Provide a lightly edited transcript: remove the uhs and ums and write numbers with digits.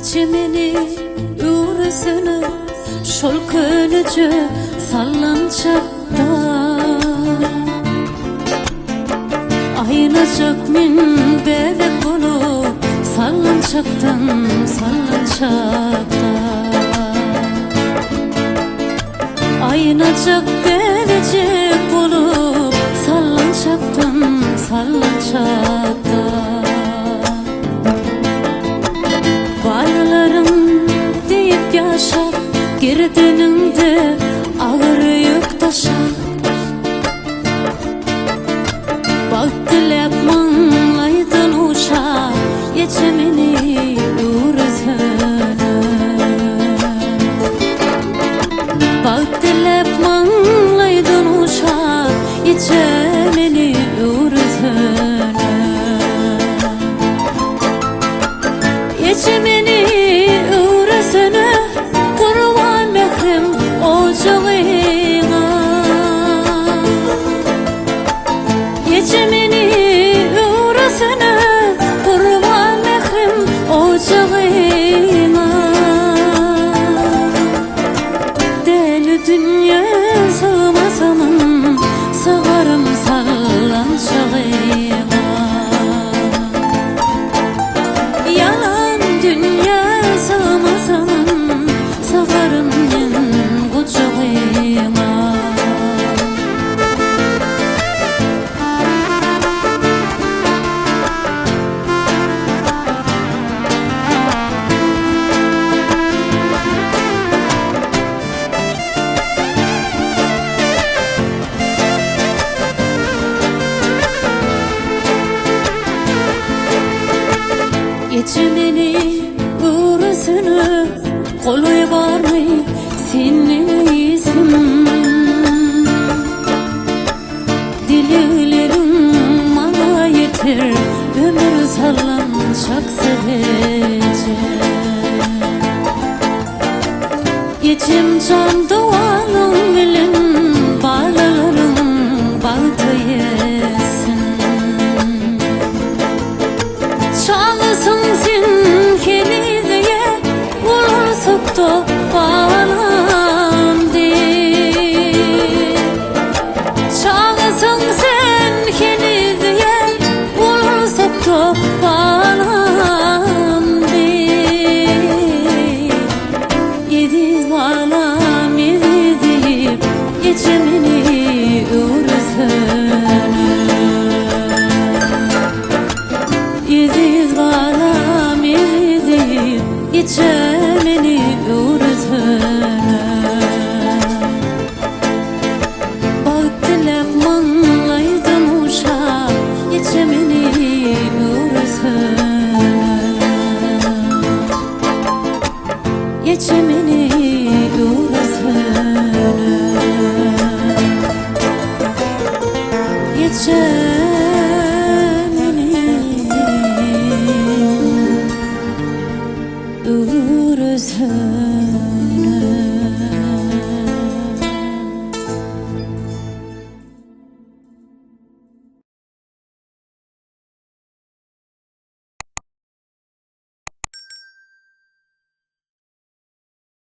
Geçimini uğrasını şol könücü sallanacakta Aynacak min bebek olup sallanacaktan sallanacakta Aynacak bebecek olup sallanacaktan sallanacakta Varlarım deyip yaşar girdiğinde ağır yük taşar Bak dilep manlaydın uşak geçimini uğrasını Bak dilep manlaydın uşak geçimini uğrasını Geçimini uğrasını kurban mehrim ocağına Geçimini uğrasını kurban mehrim ocağına Deli dünya sığmasamın sığarım sallanacağına Yalan dünya sığmasamın sığarım yen kucağına Geçimini uğrasını kolay barmay senin isim Dililerim bana yeter ömür sallanacak sevece Geçim can doğanın bilin bağlarım bağda yesin Çalısın sen kendiye vurursak da bağlam diye Çalısın sen kendiye vurursak da bağlam diye Yedi bağlam yedi deyip geçimini uğrasını Yediz bağlam yediz geçemini uğrasını Bak dilep manlaydın uşak geçemini uğrasını Geçemini uğrasını Geçemini